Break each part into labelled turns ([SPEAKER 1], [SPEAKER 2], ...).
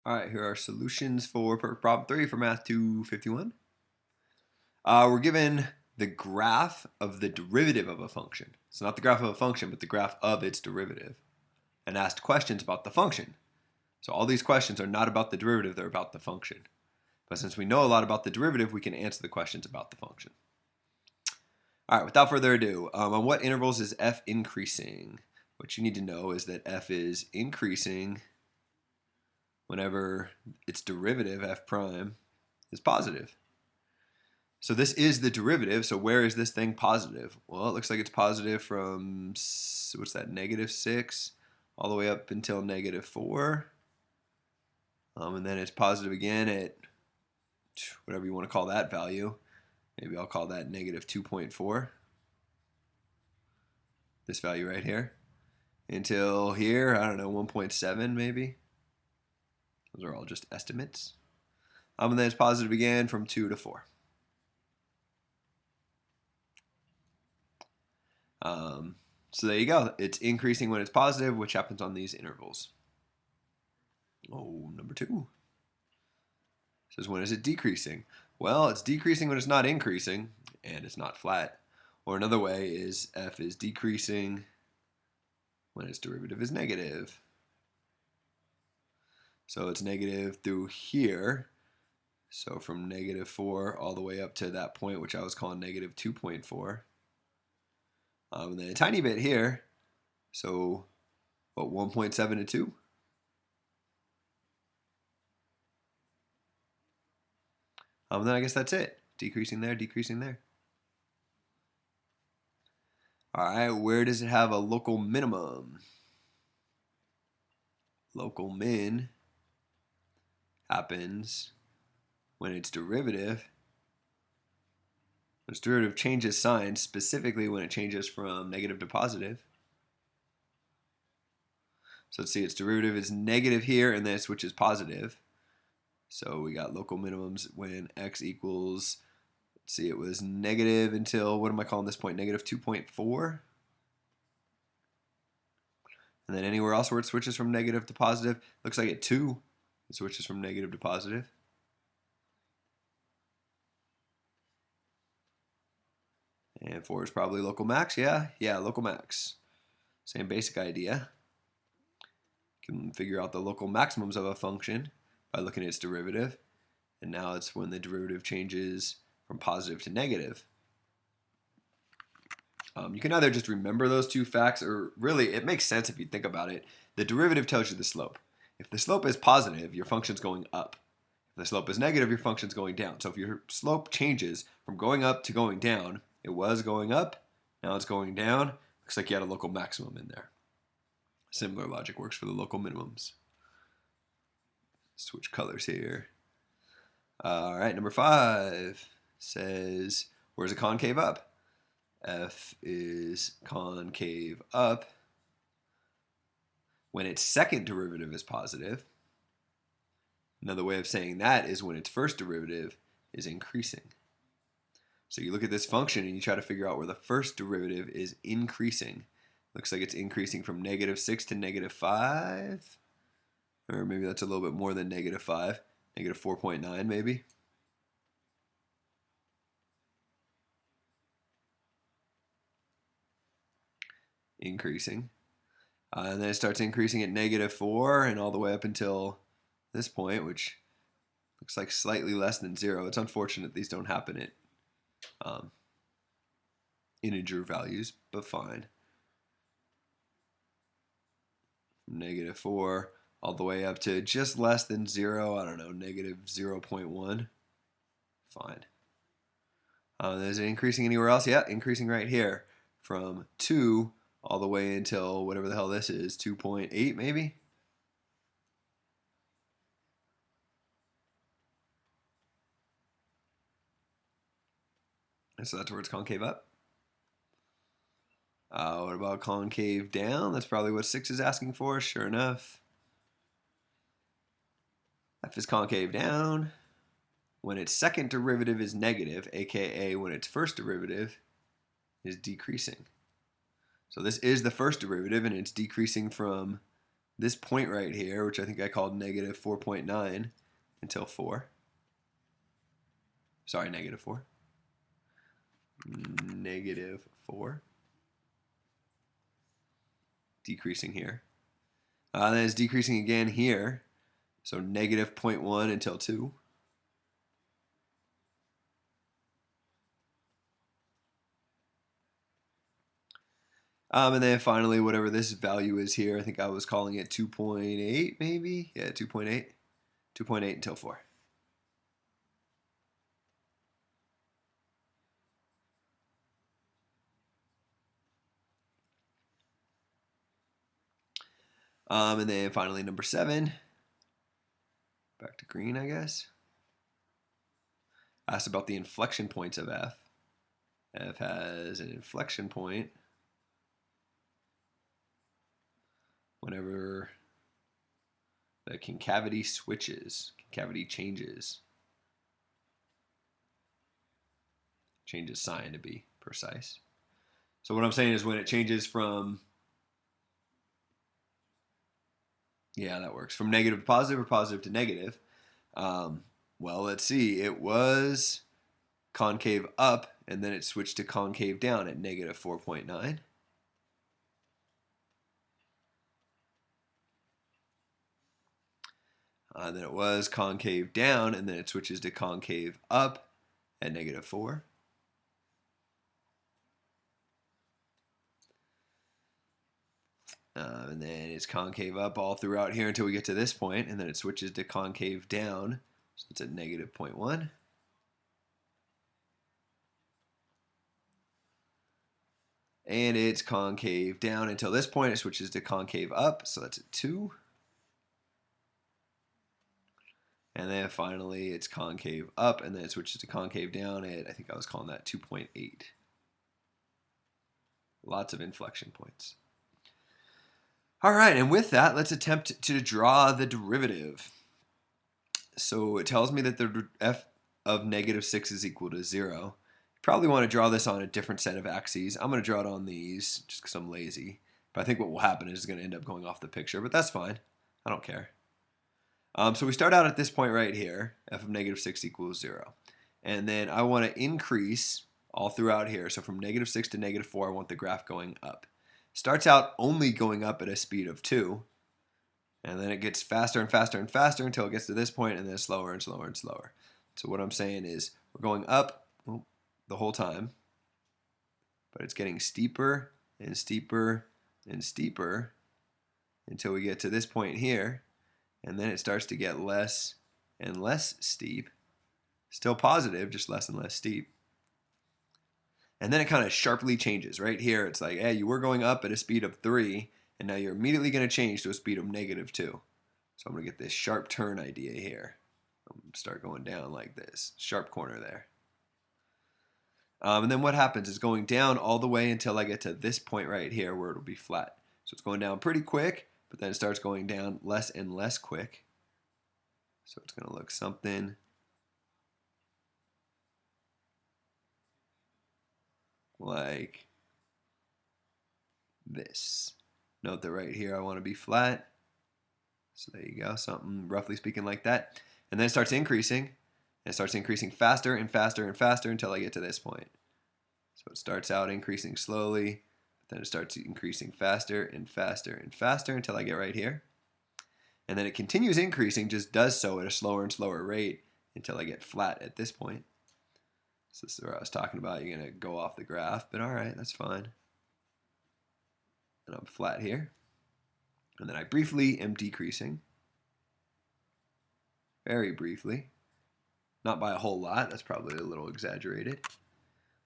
[SPEAKER 1] All right, here are solutions for problem 3 for Math 251. We're given the graph of the derivative of a function. It's not the graph of a function, but the graph of its derivative. And asked questions about the function. So all these questions are not about the derivative, they're about the function. But since we know a lot about the derivative, we can answer the questions about the function. All right, without further ado, on what intervals is f increasing? What you need to know is that f is increasing whenever its derivative, f prime, is positive. So this is the derivative, so where is this thing positive? Well, it looks like it's positive from, what's that, -6 all the way up until -4. And then it's positive again at whatever you want to call that value. Maybe I'll call that -2.4. This value right here. Until here, I don't know, 1.7 maybe. Those are all just estimates. And then it's positive again from 2 to 4. So there you go. It's increasing when it's positive, which happens on these intervals. Oh, number 2. Says when is it decreasing? Well, it's decreasing when it's not increasing, and it's not flat. Or another way is f is decreasing when its derivative is negative. So it's negative through here. So from -4 all the way up to that point, which I was calling -2.4. And then a tiny bit here. So, what, 1.7 to 2? And then I guess that's it. Decreasing there, decreasing there. All right, where does it have a local minimum? Local min happens when its derivative changes sign, specifically when it changes from negative to positive. So let's see, its derivative is negative here, and then it switches positive. So we got local minimums when x equals, let's see, it was negative until, what am I calling this point? -2.4. And then anywhere else where it switches from negative to positive, looks like at 2, it switches from negative to positive. And 4 is probably local max, yeah, local max. Same basic idea. You can figure out the local maximums of a function by looking at its derivative. And now it's when the derivative changes from positive to negative. You can either just remember those two facts, or really it makes sense if you think about it. The derivative tells you the slope. If the slope is positive, your function's going up. If the slope is negative, your function's going down. So if your slope changes from going up to going down, it was going up, now it's going down, looks like you had a local maximum in there. Similar logic works for the local minimums. Switch colors here. All right, number 5 says, where's a concave up? F is concave up when its second derivative is positive. Another way of saying that is when its first derivative is increasing. So you look at this function and you try to figure out where the first derivative is increasing. Looks like it's increasing from -6 to -5. Or maybe that's a little bit more than -5. -4.9 maybe. Increasing. And then it starts increasing at -4 and all the way up until this point, which looks like slightly less than 0. It's unfortunate these don't happen at integer values, but fine. From -4 all the way up to just less than 0, I don't know, -0.1. Fine. Is it increasing anywhere else? Yeah, increasing right here from 2 all the way until whatever the hell this is, 2.8 maybe? So that's where it's concave up. What about concave down? That's probably what 6 is asking for, sure enough. F is concave down when its second derivative is negative, aka when its first derivative is decreasing. So this is the first derivative, and it's decreasing from this point right here, which I think I called negative 4.9 until 4. Sorry, negative 4. Negative 4. Decreasing here. Then it's decreasing again here. So negative 0.1 until 2. And then finally, whatever this value is here, I think I was calling it 2.8 maybe? Yeah, 2.8. 2.8 until 4. And then finally, number 7. Back to green, I guess. Asked about the inflection points of f. F has an inflection point whenever the concavity switches, concavity changes sign to be precise. So what I'm saying is when it changes from, yeah, that works, from negative to positive or positive to negative. Well, let's see. It was concave up, and then it switched to concave down at negative 4.9. Then it was concave down, and then it switches to concave up at negative 4. And then it's concave up all throughout here until we get to this point, and then it switches to concave down, so it's at negative 0.1. And it's concave down until this point. It switches to concave up, so that's at 2. And then finally it's concave up, and then it switches to concave down at, I think I was calling that 2.8. Lots of inflection points. All right, and with that, let's attempt to draw the derivative. So it tells me that the f of negative 6 is equal to 0. You probably want to draw this on a different set of axes. I'm going to draw it on these just because I'm lazy. But I think what will happen is it's going to end up going off the picture, but that's fine. I don't care. So we start out at this point right here, f of negative 6 equals 0. And then I want to increase all throughout here. So from negative 6 to negative 4, I want the graph going up. Starts out only going up at a speed of 2, and then it gets faster and faster and faster until it gets to this point, and then slower and slower and slower. So what I'm saying is we're going up the whole time, but it's getting steeper and steeper and steeper until we get to this point here, and then it starts to get less and less steep. Still positive, just less and less steep. And then it kind of sharply changes. Right here, it's like, hey, you were going up at a speed of 3, and now you're immediately going to change to a speed of negative 2. So I'm going to get this sharp turn idea here. I'm going to start going down like this. Sharp corner there. And then what happens is going down all the way until I get to this point right here where it'll be flat. So it's going down pretty quick, but then it starts going down less and less quick. So it's going to look something like this. Note that right here I want to be flat. So there you go, something roughly speaking like that. And then it starts increasing. And it starts increasing faster and faster and faster until I get to this point. So it starts out increasing slowly, but then it starts increasing faster and faster and faster until I get right here. And then it continues increasing, just does so at a slower and slower rate until I get flat at this point. So this is where I was talking about. You're going to go off the graph, but all right, that's fine. And I'm flat here. And then I briefly am decreasing. Very briefly. Not by a whole lot. That's probably a little exaggerated.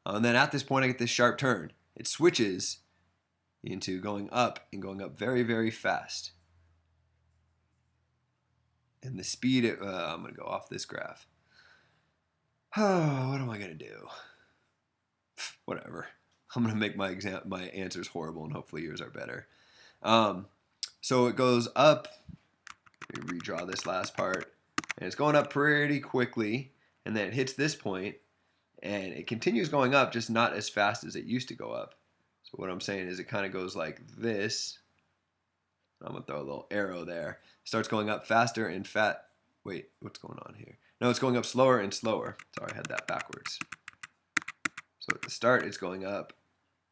[SPEAKER 1] And then at this point, I get this sharp turn. It switches into going up and going up very, very fast. And the speed, I'm going to go off this graph. Oh, what am I going to do? Whatever. I'm going to make my answers horrible, and hopefully yours are better. So it goes up. Let me redraw this last part. And it's going up pretty quickly, and then it hits this point, and it continues going up, just not as fast as it used to go up. So what I'm saying is it kind of goes like this, I'm going to throw a little arrow there. Starts going up faster and Wait, what's going on here? No, it's going up slower and slower. Sorry, I had that backwards. So at the start, it's going up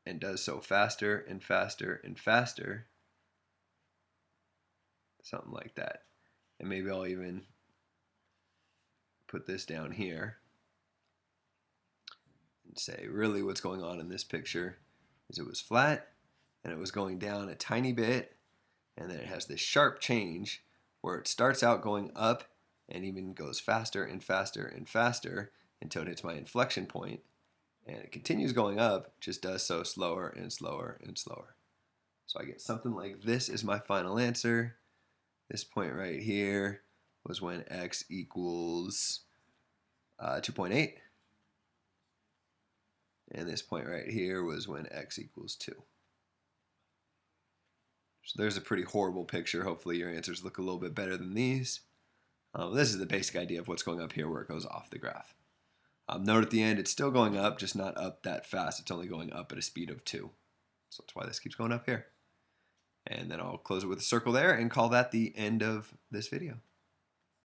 [SPEAKER 1] and does so faster and faster and faster. Something like that. And maybe I'll even put this down here and say really what's going on in this picture is it was flat and it was going down a tiny bit, and then it has this sharp change where it starts out going up and even goes faster and faster and faster until it hits my inflection point, and it continues going up, just does so slower and slower and slower. So I get something like this is my final answer. This point right here was when x equals 2.8. And this point right here was when x equals 2. So there's a pretty horrible picture. Hopefully your answers look a little bit better than these. This is the basic idea of what's going up here where it goes off the graph. Note at the end, it's still going up, just not up that fast. It's only going up at a speed of 2. So that's why this keeps going up here. And then I'll close it with a circle there and call that the end of this video.